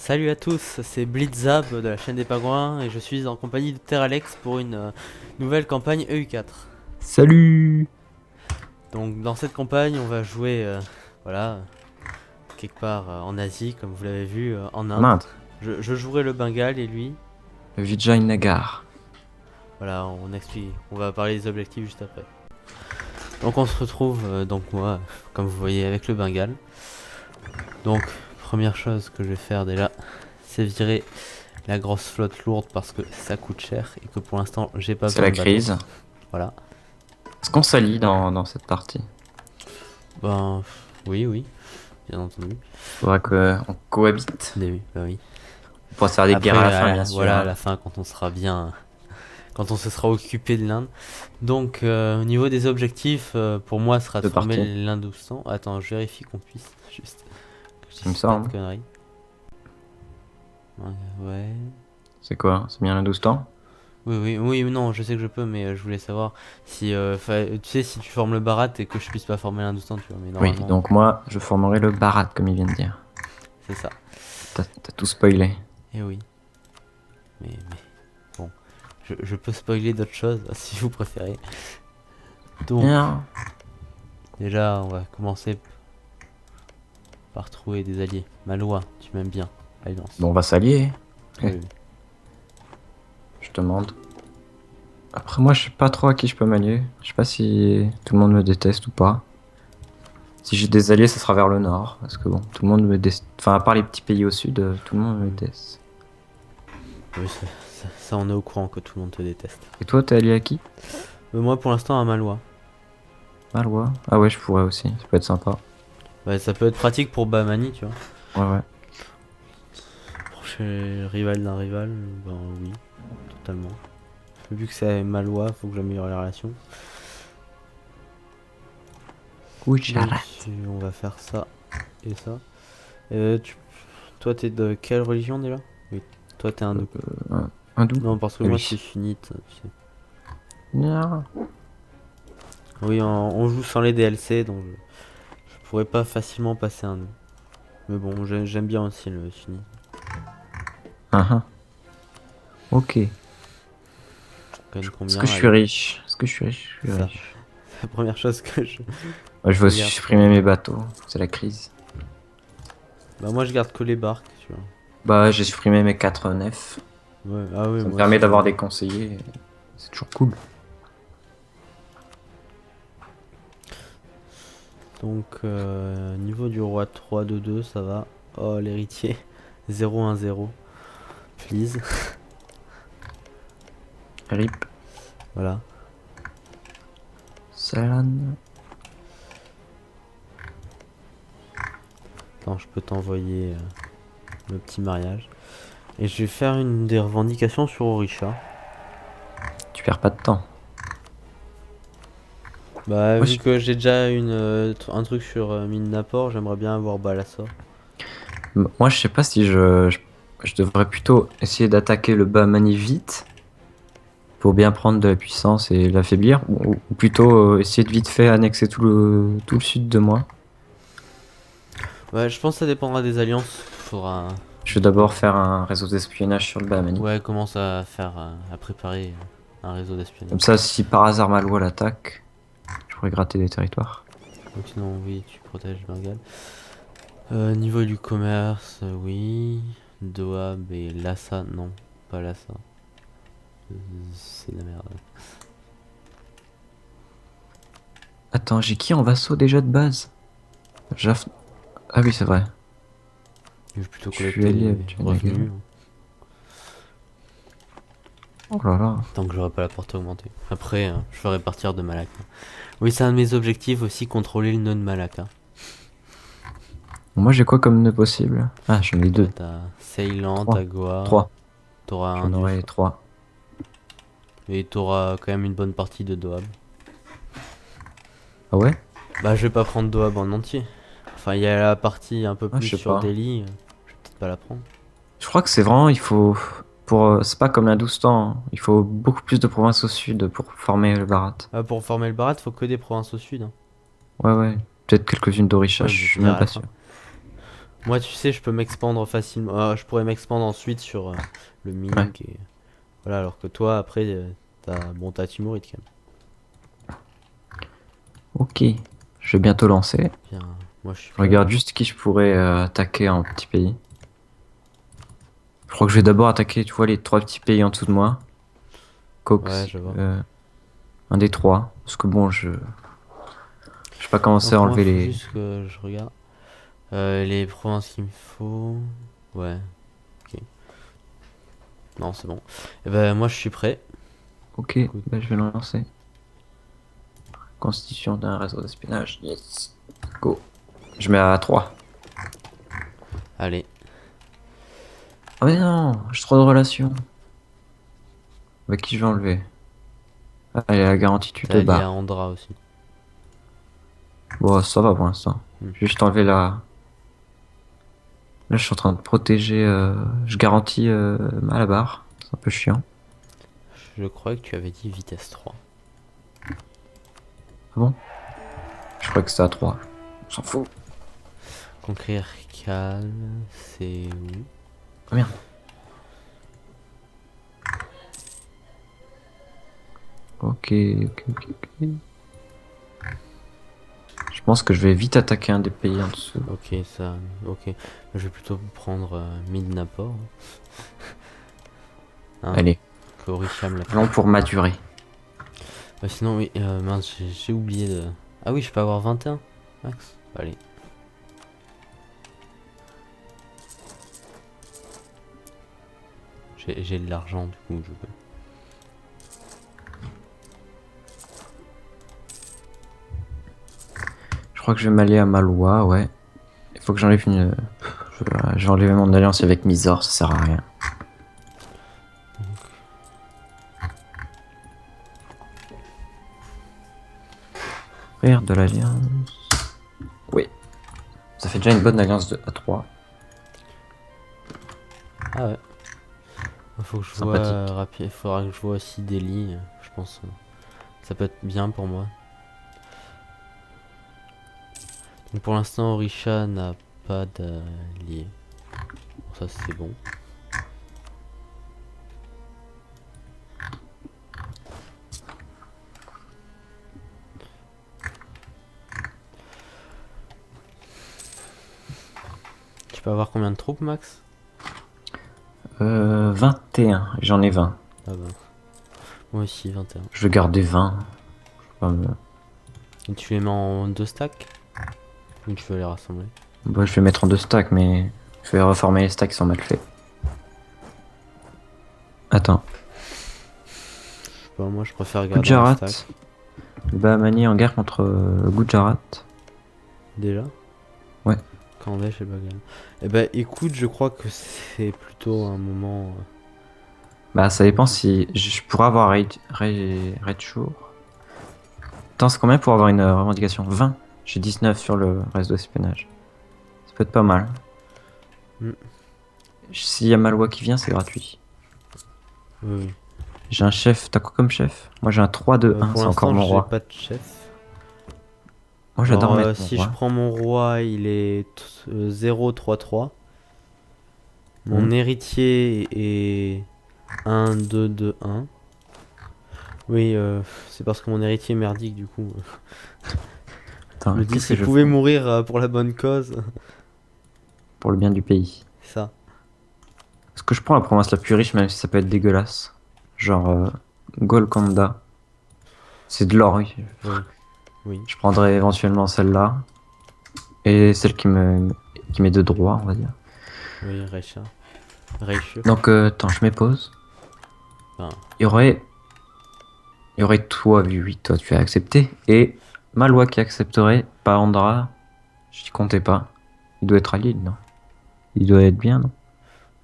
Salut à tous, c'est Blitzab de la chaîne des Pingouins et je suis en compagnie de Terralex pour une nouvelle campagne EU4. Salut! Donc dans cette campagne on va jouer voilà, quelque part en Asie comme vous l'avez vu, en En Inde. Inde, Je jouerai le Bengale et lui, le Vijay Nagar. voilà, on explique, on va parler des objectifs juste après. Donc on se retrouve, donc moi, comme vous voyez avec le Bengale. Donc première chose que je vais faire déjà, c'est virer la grosse flotte lourde parce que ça coûte cher et que pour l'instant j'ai pas C'est besoin la de bateau. crise. Voilà. Est-ce qu'on s'allie dans cette partie? Ben oui, bien entendu. Faudra qu'on cohabite. Oui, bah oui. On pourra se faire des guerres à Après, la fin, bien sûr, voilà, à hein. la fin, quand on sera bien, quand on se sera occupé de l'Inde. Donc, au niveau des objectifs, pour moi, sera de De former partie, l'Hindustan. Attends, je vérifie qu'on puisse, juste, que je il me dise pas de semble. conneries. Ouais. C'est quoi? C'est bien l'Hindustan? Oui, non, je sais que je peux, mais je voulais savoir si, tu sais, si tu formes le Bharat et que je puisse pas former l'Hindustan, tu vois, mais Oui, normalement, donc moi, je formerai le Bharat, comme il vient de dire. c'est ça. T'as tout spoilé. Et oui, mais bon, je peux spoiler d'autres choses si vous préférez. Donc, Bien. déjà, on va commencer par trouver des alliés. Malois, tu m'aimes bien. Alliance. Bon, on va s'allier. Oui, oui. Je demande. Après, moi, je sais pas trop à qui je peux m'allier. Je sais pas si tout le monde me déteste ou pas. Si j'ai des alliés, ça sera vers le nord. Parce que bon, tout le monde me déteste. Enfin, à part les petits pays au sud, tout le monde me Mm. déteste. Oui, ça, on est au courant que tout le monde te déteste. Et toi, t'es allié à qui? Moi, pour l'instant, un Malois. Malouin. Ah ouais, je pourrais aussi. Ça peut être sympa. Ouais, ça peut être pratique pour Bahmani, tu vois. Ouais, ouais. Pour chez le rival d'un rival, ben oui, totalement. Vu que c'est Malois, faut que j'améliore les relations. Donc, Gujarat. on va faire ça et ça. Tu Toi, t'es de quelle religion déjà? Oui, toi, t'es hindou. Hindou. Non, parce que Ah moi, je suis oui. sunnite. Tu sais. Nya. Oui, on joue sans les DLC, donc je pourrais pas facilement passer hindou. Mais bon, j'aime bien aussi le sunni. Ah, ah. Ok. On gagne Est-ce que combien? je suis Allez, riche? Est-ce que je suis riche? Je c'est suis ça. riche. La première chose que je Ouais, je veux regarde sur supprimer mes bateaux. C'est la crise. Bah, moi, je garde que les barques, tu vois. Bah, j'ai supprimé mes 4 nefs. Ouais, ah oui, Ça me moi permet aussi. d'avoir des conseillers. C'est toujours cool. Donc, niveau du roi 3-2-2, ça va. Oh, l'héritier. 0-1-0. Please. RIP. Voilà. Salan. Attends, je peux t'envoyer le petit mariage. Et je vais faire une des revendications sur Orisha. Tu perds pas de temps. Bah, Moi, vu que j'ai déjà un truc sur mine d'apport, j'aimerais bien avoir Balassa. moi, je sais pas si je devrais plutôt essayer d'attaquer le Bahmani vite pour bien prendre de la puissance et l'affaiblir, ou plutôt essayer de vite fait annexer tout le sud de moi. Ouais, je pense que ça dépendra des alliances. Faudra. Je vais d'abord faire un réseau d'espionnage sur le Bahmani. Ouais, commence à faire. À préparer un réseau Comme d'espionnage. ça, si par hasard Malois l'attaque, je pourrais gratter des territoires. Donc, sinon, oui, tu protèges Bengale. Niveau du commerce, oui. Doab et Lhasa, non, pas Lhasa. C'est de la merde. Attends, j'ai qui en vassaux déjà de base? Jaf... Ah oui, c'est vrai. Je vais plutôt Je suis collecter allié les avec Naga. revenus. Oh là là. Tant que j'aurai pas la portée augmentée. Après, je ferai partir de Malacca. Oui, c'est un de mes objectifs aussi, contrôler le nœud de Malacca. Bon, moi, j'ai quoi comme nœud possible? Ah, j'en ai Toi, deux. t'as Ceylan, t'as Trois. Goa, Trois. t'auras J'en Indus, aurai trois. et t'auras quand même une bonne partie de Doab. Ah ouais? Bah, je vais pas prendre Doab en entier. Enfin, il y a la partie un peu Ah, plus je sais sur pas. Delhi, je vais peut-être pas la prendre. Je crois que c'est vraiment, il faut... Pour, c'est pas comme l'Hindustan, hein. Il faut beaucoup plus de provinces au sud pour former le Bharat. Ah, pour former le Bharat, faut que des provinces au sud. Hein. Ouais, ouais. Peut-être quelques-unes d'Orisha, Ouais, je mais je suis veux dire même à la pas fin. sûr. Moi, tu sais, je peux m'expandre facilement. Je pourrais m'expandre ensuite sur le Ming Ouais. et voilà. Alors que toi, après, t'as Timuride quand Ok. Je vais bientôt lancer. même. Bien, moi, je suis Je prêt. regarde juste qui je pourrais attaquer en petit pays. Je crois que je vais d'abord attaquer, tu vois, les trois petits pays en dessous de moi. Ouais, Cox, je vois. un des trois. Parce que bon, je vais pas commencer à Donc moi, enlever faut les. juste que je regarde les provinces qu'il me faut. Ouais. Ok. Non, c'est bon. Et ben, moi, je suis prêt. Ok, Écoute. bah, je vais lancer. Constitution d'un réseau d'espionnage. Yes. Go. Je mets à 3. Allez. Oh mais non, j'ai trop de relations. Avec qui je vais enlever? Allez, la garantie, tu T'es te allié à bats. Andra aussi. Bon, ça va pour l'instant. Hmm. Je vais juste enlever la. Là, je suis en train de protéger. Je garantis Malabar. C'est un peu chiant. Je crois que tu avais dit vitesse 3. Ah bon? Je crois que c'est à 3. On s'en fout. Conquérir calme, c'est où? Ah merde. Ok, ok, ok, ok. Je pense que je vais vite attaquer un des pays en dessous. Ok, ça. Ok. Je vais plutôt prendre Midnapore. Hein, Allez, que Orisham l'a allons pris. pour madurer. Sinon, oui, mince, j'ai oublié de. Ah oui, je peux avoir 21, max. Allez. J'ai de l'argent, du coup, je peux. Je crois que je vais m'allier à Malois, ouais. Il faut que j'enlève une. Je vais enlever mon alliance avec Mizor, ça sert à rien. Frère de l'alliance. Oui. Ça fait déjà une bonne alliance à 3. Ah ouais. Faut que je vois Sympathique. rapide. Faudra que je vois aussi Delhi. Je pense ça peut être bien pour moi. Donc pour l'instant, Orisha n'a pas d'allié. Ça, c'est bon. Tu peux avoir combien de troupes, max? 21. J'en ai 20. Ah bah. Moi aussi, 21. Je vais garder 20. Et tu les mets en 2 stacks? Ou tu veux les rassembler? Bah, je vais mettre en 2 stacks, mais je vais reformer les stacks qui sont mal faits. Attends. Je sais pas, moi je préfère garder en stack. Gujarat. Le Bahamani en guerre contre Gujarat. Déjà? Ouais. Kandesh et Bagan. Eh ben écoute, je crois que c'est plutôt un moment. Bah, ça dépend si je pourrais avoir Raid Shore. Attends, c'est combien pour avoir une revendication? 20. J'ai 19 sur le reste de l'espionnage. Ça peut être pas mal. Hmm. S'il y a Malwa qui vient, c'est gratuit. Oui, oui. J'ai un chef. T'as quoi comme chef? Moi, j'ai un 3-2-1. Pour C'est encore l'instant, mon j'ai roi. pas de chef. Moi, j'adore Alors, mettre mon si je roi. prends mon roi, il est 0-3-3. Hmm. Mon héritier est 1-2-2-1. Oui, c'est parce que mon héritier est merdique, du coup. Attends, Je me dis, qu'est-ce que s'il je pouvait prends mourir pour la bonne cause. pour le bien du pays? C'est ça. Est-ce que je prends la province la plus riche, même si ça peut être dégueulasse? Genre Golconda. C'est de l'or, oui. Oui, oui. Je prendrais éventuellement celle-là. Et celle qui met de droit, on va dire. Oui, Recha. Reichu. Donc, attends, je m'épose. Enfin, Il y aurait. Il y aurait toi, oui, toi, tu as accepté. Et Malwa qui accepterait, pas Andra. J'y comptais pas. Il doit être allié, non? Il doit être bien, non?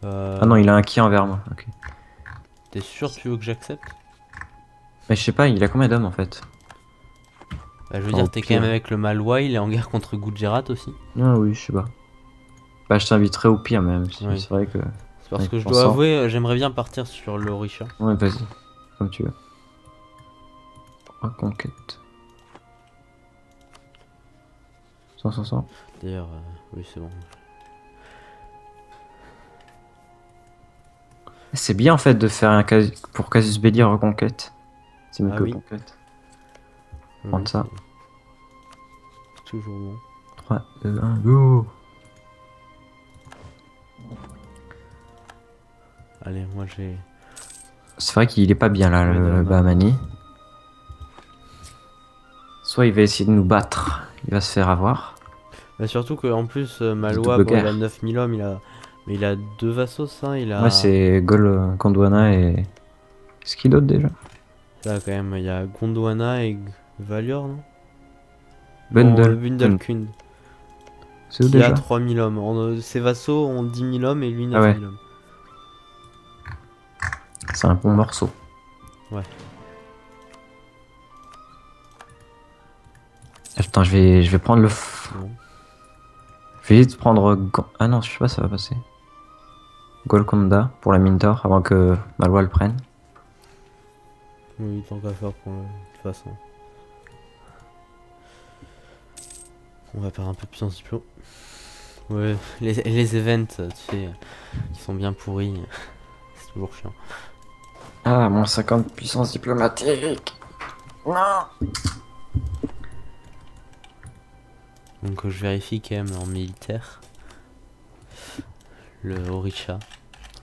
Ah non, il a un qui envers moi. Ok. t'es sûr tu veux que j'accepte? Mais je sais pas, il a combien d'hommes en fait? Bah, je veux Enfin, au dire, t'es quand même pire. avec le Malwa, il est en guerre contre Gujarat aussi. Ah oui, je sais pas. Bah, je t'inviterai au pire même. Oui. C'est vrai que. C'est parce En y que je dois pensant. avouer, j'aimerais bien partir sur l'Orisha. Ouais, vas-y. Comme tu veux. Reconquête. 100, 100, 100. D'ailleurs, oui, c'est bon. C'est bien en fait de faire un pour Casus Belli reconquête. C'est mieux Ah que oui. conquête. Oui, Prendre ça. c'est toujours bon. 3, 2, 1, go! Allez, moi j'ai... C'est vrai qu'il est pas bien là, je mets de la le marque. Bahamani. Soit il va essayer de nous battre, il va se faire avoir. Bah, surtout qu'en plus, Des Malois, double bon, il a guerre. 9000 hommes, mais il a deux vassaux, ça, il Ouais, a... c'est Gol, Gondwana et. Qu'est-ce qu'il a d'autre déjà? Ça, quand même, il y a Gondwana et Valior, non? Non, Bundle. Bundelkund, C'est où qui a déjà? 3000 hommes. Ses vassaux ont 10 000 hommes et lui Ah ouais, 9000 hommes. c'est un bon morceau. Ouais. Attends, je vais prendre le. Bon. Je vais essayer de prendre. Ah non, je sais pas si ça va passer. Golconda pour la mine d'or avant que Malwa le prenne. Oui, tant qu'à faire pour de toute façon. On va perdre un peu de puissance diplo. Ouais, les events, tu sais, qui sont bien pourris, c'est toujours chiant. Ah, moins 50 puissance diplomatique. Non. Donc je vérifie quand même en militaire. Le Orisha.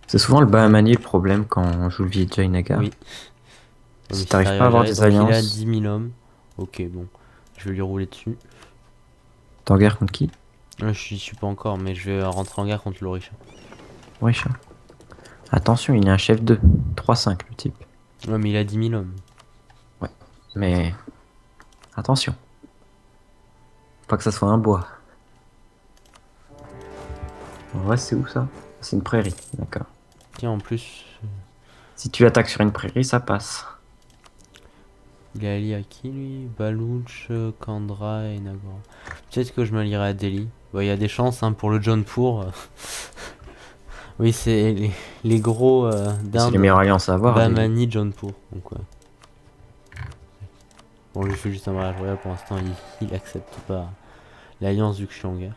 C'est souvent le Bahamani le problème quand on joue le Vijay Naga. Oui. Ouais, mais Si si t'arrives t'arrives pas à à avoir gérer, des donc il a alliances, 10 000 hommes. Ok, bon. Je vais lui rouler dessus. t'es en guerre contre qui? Je suis pas encore, mais je vais rentrer en guerre contre l'Orisha. Orisha. Attention, il est un chef 2. 3-5 le type. Ouais, mais il a 10 000 hommes. Ouais. Mais attention. Pas que ça soit un bois. En vrai, c'est où ça? C'est une prairie, d'accord. Tiens, en plus, Si tu attaques sur une prairie, ça passe. il est allié à qui lui? Balouch, Kandra et Nagora. Peut-être que je m'allierai à Delhi. Bon, il y a des chances hein, pour le Jaunpur. Oui, c'est les gros C'est les d'Inde. meilleures alliances à avoir, Delhi. Bahmani, Jaunpur. Donc, ouais. Bon, je lui fais juste un mariage royal pour l'instant. Il accepte pas l'alliance vu que je suis en guerre.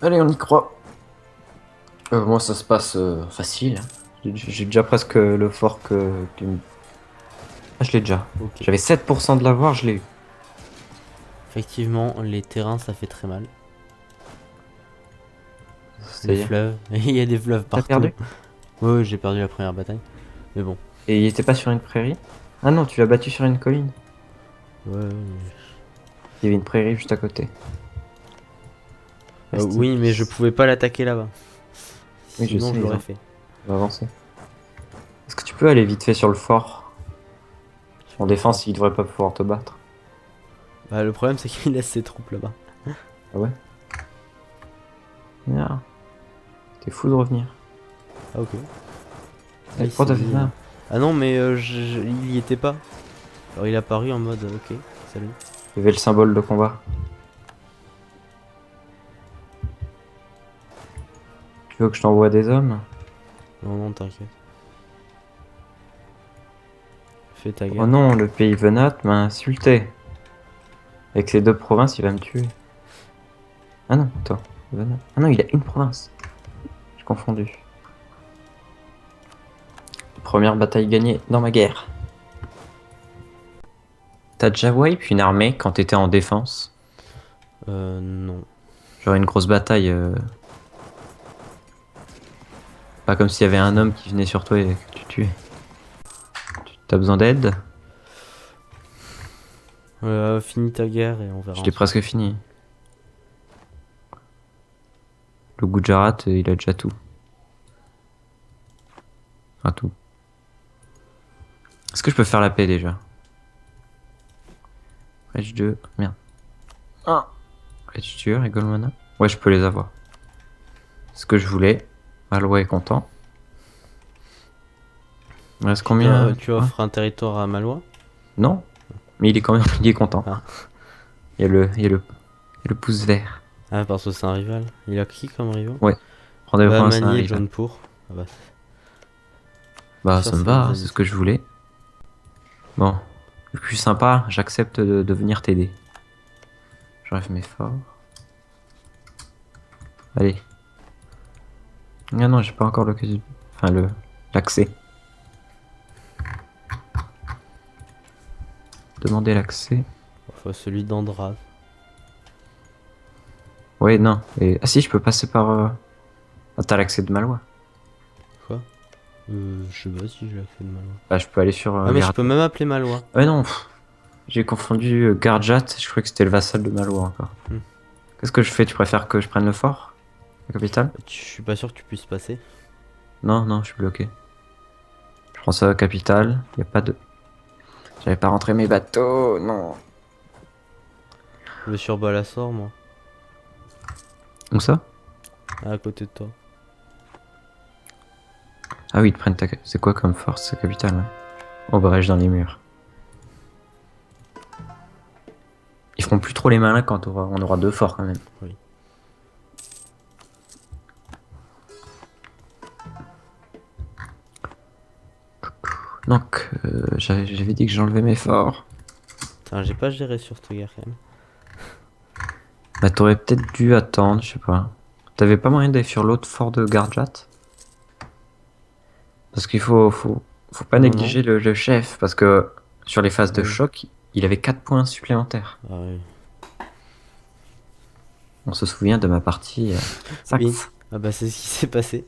Allez, on y croit. Moi, ça se passe facile. J'ai déjà presque le fort Ah, je l'ai déjà. Ok. J'avais 7% de l'avoir, je l'ai eu. Effectivement, les terrains, ça fait très mal. Les C'est-à-dire. fleuves. Il y a des fleuves T'as partout. perdu? Ouais, j'ai perdu la première bataille. Mais bon. Et il était pas sur une prairie? Ah non, tu l'as battu sur une colline. Ouais. Il y avait une prairie juste à côté. Reste in Oui, mais je peace. pouvais pas l'attaquer là-bas. Oui, je Sinon, sais, je l'aurais ils fait. on va avancer. Est-ce que tu peux aller vite fait sur le fort? En défense, il devrait pas pouvoir te battre. Bah, le problème, c'est qu'il laisse ses troupes là-bas. Ah ouais? Merde. T'es fou de revenir. Ah, ok. Et il pourquoi t'as s'est fait mis, ça? Ah non, mais il y était pas. Alors, il a apparu en mode ok, salut. Il y avait le symbole de combat. Tu veux que je t'envoie des hommes? Non, non, t'inquiète. Fais ta Oh guerre. non, le pays Venat m'a insulté. Avec ces deux provinces, il va me tuer. Ah non, attends. Venat. Ah non, il a une province. J'ai confondu. Première bataille gagnée dans ma guerre. T'as déjà wipe une armée quand t'étais en défense? Non. Genre une grosse bataille. Pas comme s'il y avait un homme qui venait sur toi et que tu tuais. T'as besoin d'aide? Finis ta guerre et on verra. Je l'ai presque fini. Le Gujarat, il a déjà tout. Enfin, tout. Est-ce que je peux faire la paix déjà? Rage 2. Merde. 1. Rage 2 et Golmana. Ouais, je peux les avoir. C'est ce que je voulais. Aloy est content. Il reste combien? Tu offres un territoire à Malois? Non. Mais il est quand même il est content. Ah. Il y a le pouce vert. Ah, parce que c'est un rival. Il a qui comme rival? Ouais. Rendez-vous pour un Bahmani et rival. Jaunpur. Ah bah, Bah, ça, ça me c'est va, des hein, amis. c'est ce que je voulais. Bon. Le plus sympa, j'accepte de venir t'aider. J'enlève mes forts. Allez. Ah non, j'ai pas encore l'occasion. Enfin, l'accès. Demander l'accès. Enfin, celui d'Andrade. Ouais, non. Ah si, je peux passer par. Ah, t'as l'accès de Malois. Quoi? Je sais pas si je l'ai fait de Malois. Bah, je peux aller sur Ah, mais je Garjat. peux même appeler Malois. Ouais, non. J'ai confondu Garjat. Je croyais que c'était le vassal de Malois encore. Hmm. Qu'est-ce que je fais? Tu préfères que je prenne le fort? La capitale? Je suis pas sûr que tu puisses passer. Non, non, je suis bloqué. Je prends ça, capitale. Y a pas de. J'avais pas rentré mes bateaux, non. Je vais sur Balassor, moi. Où ça? À côté de toi. Ah oui, ils te prennent ta. C'est quoi comme force, sa capitale, ouais. Oh, brèche dans les murs. Ils feront plus trop les malins quand on aura deux forts quand même. Oui. Donc, j'avais dit que j'enlevais mes forts. Putain, j'ai pas géré sur cette guerre quand même. Bah, t'aurais peut-être dû attendre, je sais pas. T'avais pas moyen d'aller sur l'autre fort de Garjat? Parce qu'il faut pas Non, négliger le chef, parce que sur les phases de Oui. choc, il avait 4 points supplémentaires. Ah oui. On se souvient de ma partie Saxe. Oui. Ah bah c'est ce qui s'est passé.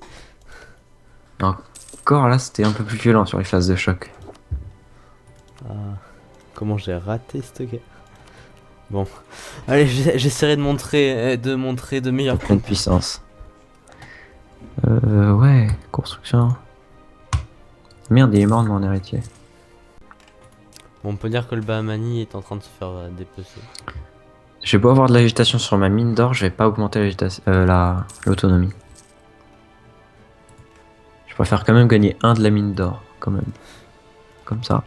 Encore là, c'était un peu plus violent sur les phases de choc. Ah, comment j'ai raté cette guerre. Bon. Allez, j'essaierai de montrer de meilleurs Pleine points. puissance. Ouais, construction. Merde, il est mort de mon héritier. Bon, on peut dire que le Bahamani est en train de se faire dépecer. J'ai beau avoir de l'agitation sur ma mine d'or, je vais pas augmenter l'autonomie. Je préfère quand même gagner un de la mine d'or, quand même. Comme ça.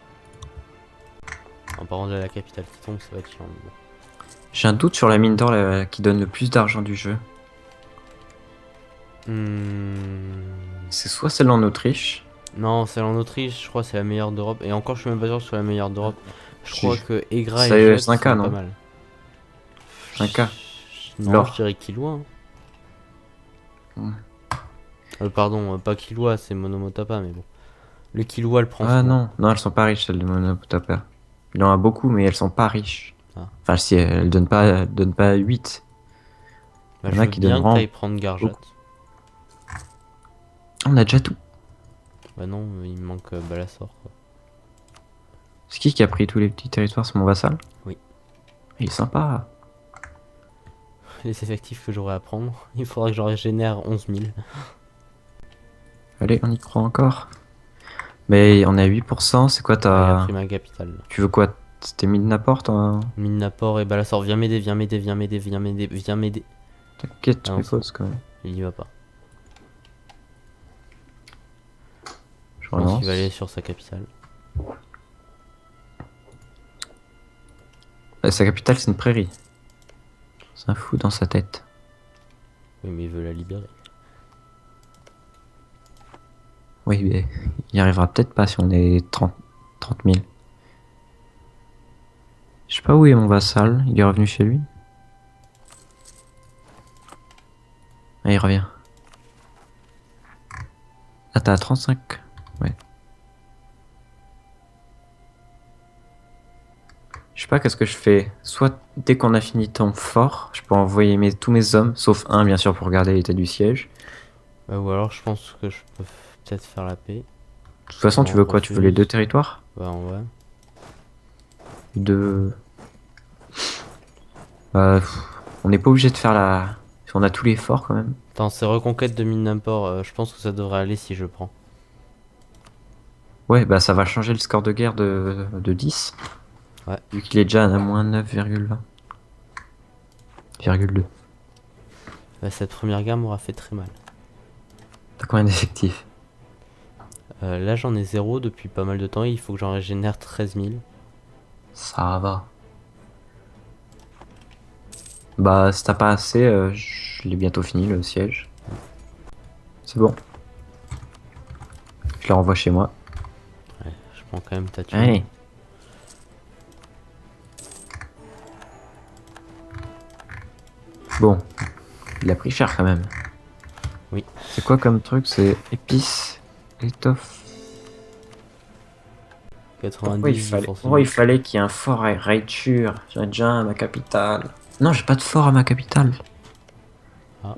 En parlant de la capitale qui tombe, ça va être chiant. mais bon. J'ai un doute sur la mine d'or qui donne le plus d'argent du jeu. C'est soit celle en Autriche. Non, celle en Autriche, je crois que c'est la meilleure d'Europe. Et encore, je suis même pas sûr que ce soit la meilleure d'Europe. Je crois que Egra C'est et Jet 5K, sont non pas mal. 5K. Non, L'or. je dirais Kilwa. Ouais. Pardon, pas Kilwa, c'est Monomotapa, mais bon. Le Kilwa le prend Ah souvent. non, non, elles sont pas riches, celles de Monopotapa. Il en a beaucoup, mais elles sont pas riches. Ah. Enfin, si, elles donnent pas 8. Bah, Il y en je a veux qui bien que donneront t'ailles prendre Garjat. beaucoup. On a déjà tout. Bah non, il me manque Balassor. Quoi. C'est qui a pris tous les petits territoires? C'est mon vassal? Oui. Il est sympa. Les effectifs que j'aurais à prendre, il faudra que j'en régénère 11 000. Allez, on y croit encore. Mais on est à 8%, c'est quoi Il a ta... pris ma capitale. Là. Tu veux quoi? C'était mis de n'importe hein? Mine Naport et Balassor, viens m'aider, viens m'aider, viens m'aider, viens m'aider, viens m'aider. T'inquiète, tu Ah non, me c'est bon. poses quand même. Il y va pas. Je Je pense relance. qu'il va aller sur sa capitale. Sa capitale, c'est une prairie. C'est un fou dans sa tête. Oui, mais il veut la libérer. Oui, mais il y arrivera peut-être pas si on est 30 000. Je sais pas où est mon vassal. Il est revenu chez lui. Ah, il revient. Ah, t'as 35. Ouais. Je sais pas qu'est-ce que je fais. Soit dès qu'on a fini ton fort, je peux envoyer tous mes hommes, sauf un bien sûr pour regarder l'état du siège. Ou alors je pense que je peux peut-être faire la paix. De toute façon, On tu veux quoi? Tu veux les refuse. 2 territoires? Ouais, en vrai. De... on n'est pas obligé de faire la... On a tous les forts quand même. Attends, c'est reconquête de mine d'import. Je pense que ça devrait aller si je prends. Ouais, bah ça va changer le score de guerre de 10. Ouais. Vu qu'il est déjà à moins 9,2. Bah, cette première guerre m'aura fait très mal. T'as combien d'effectifs? Là j'en ai 0 depuis pas mal de temps. Il faut que j'en régénère 13 000. Ça va. Bah si t'as pas assez, je l'ai bientôt fini le siège. C'est bon. Je le renvoie chez moi. Ouais, je prends quand même ta thune. Allez. Bon. Il a pris cher quand même. Oui. C'est quoi comme truc? C'est épices, étoffe. Pourquoi 90 du pourquoi il forcément. fallait qu'il y ait un fort à Raichur? J'ai déjà à ma capitale. Non, j'ai pas de fort à ma capitale. Ah.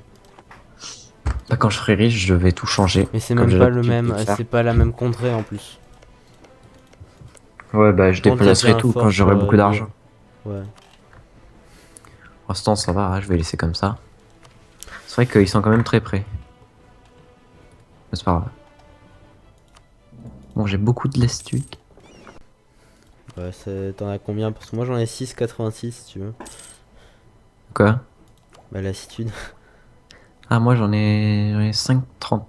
Bah, quand je serai riche, je vais tout changer. Mais c'est Comme même j'ai pas le l'habitude de même, le faire. c'est pas la même contrée en plus. Ouais, bah, je Tente déjà déplacerai un tout quand fort j'aurai sur beaucoup Lyre. d'argent. Ouais. Pour l'instant, ça va, hein, je vais laisser comme ça. C'est vrai qu'ils sont quand même très près. Mais c'est pas grave. Bon, j'ai beaucoup de lastuc. Ouais, t'en as combien? Parce que moi j'en ai 6,86 si tu veux. Quoi? Bah lassitude. Ah, moi j'en ai 5,30.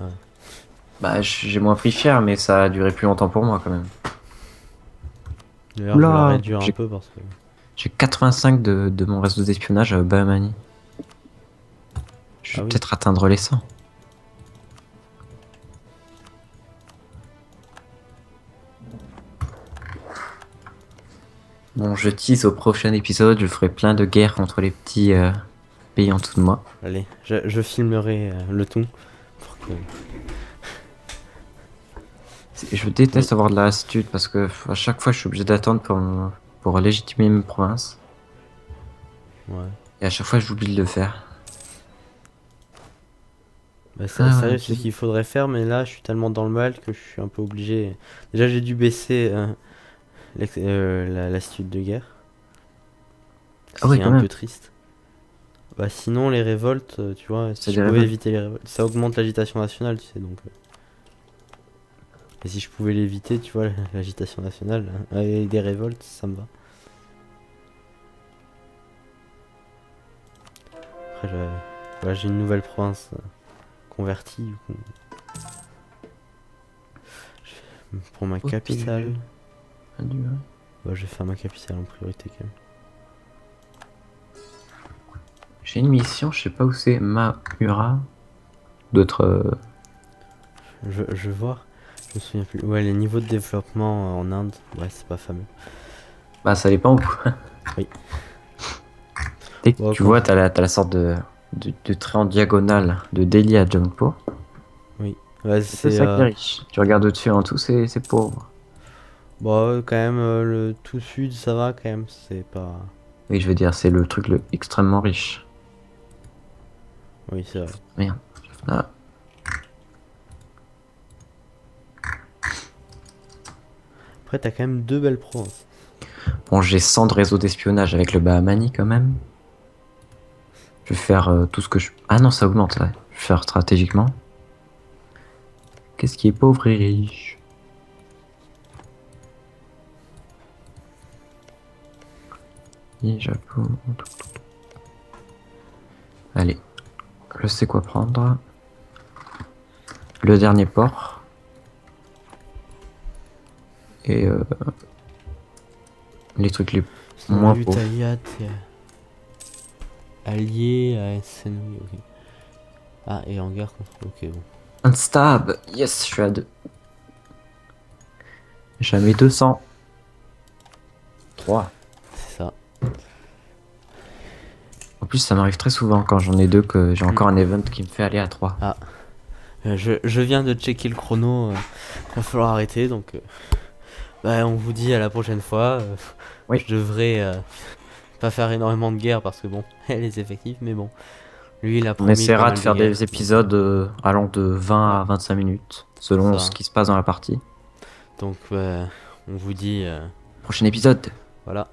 Ouais. Bah, j'ai moins pris cher, mais ça a duré plus longtemps pour moi quand même. D'ailleurs je vais la Oula, réduire un peu parce que. j'ai 85 de mon réseau d'espionnage à Bahamani. Je Ah vais oui. peut-être atteindre les 100. Bon, je tease au prochain épisode, je ferai plein de guerres contre les petits pays en dessous de moi. Allez, je filmerai le tout. Pour que... Je Oui. déteste avoir de la lassitude parce que à chaque fois je suis obligé d'attendre pour légitimer mes provinces. Ouais. Et à chaque fois j'oublie de le faire. Bah, Ah sérieux, ouais, c'est ce qu'il faudrait faire, mais là je suis tellement dans le mal que je suis un peu obligé. Déjà j'ai dû baisser la lassitude de guerre. ah Ce ouais, qui est quand un même. peu triste. Bah sinon les révoltes, tu vois, C'est si je des pouvais révoltes. éviter les révoltes, ça augmente l'agitation nationale, tu sais donc. Et si je pouvais l'éviter, tu vois, l'agitation nationale, avec des révoltes, ça me va. Après, voilà, j'ai une nouvelle province convertie, du coup. Pour ma capitale, Protéger. Adieu. bah, je vais faire ma capitale en priorité quand même. J'ai une mission, je sais pas où c'est. Mahura. D'autres. Je vais voir, je me souviens plus. Ouais, les niveaux de développement en Inde, ouais, c'est pas fameux. Bah, ça dépend où. Oui. Dès que Bon, tu vois, t'as la sorte de trait en diagonale de Delhi à Jaunpur. oui. Ouais, C'est que c'est. ça qui est riche. Tu regardes au-dessus en tout, c'est pauvre. Bon, quand même, le tout sud, ça va quand même, c'est pas. Oui, je veux dire, c'est le truc extrêmement riche. Oui, c'est vrai. Merde. Ah. Après, t'as quand même deux belles provinces. Bon, j'ai 100 de réseau d'espionnage avec le Bahamani quand même. Je vais faire tout ce que je. Ah non, ça augmente là. Je vais faire stratégiquement. Qu'est-ce qui est pauvre et riche? Et Japon. Allez, je sais quoi prendre. Le dernier port. Et les trucs les Sinon, moins pauvres. Lutaliat, allié à SNW, ok. Ah, et en guerre contre. Ok, bon. Un stab! Yes, je suis à 2. Jamais 200. 3. C'est ça. En plus, ça m'arrive très souvent quand j'en ai deux que j'ai Mm. encore un event qui me fait aller à 3. Ah, je viens de checker le chrono. Va falloir arrêter, donc. Bah, on vous dit à la prochaine fois. Oui. Je devrais pas faire énormément de guerre parce que bon, les effectifs, mais bon. Lui, il a On promis pas essaiera de mal de faire guerres. des épisodes allant de 20 Ouais, à 25 minutes, selon ça. ce qui se passe dans la partie. Donc, on vous dit. Prochain épisode. Voilà.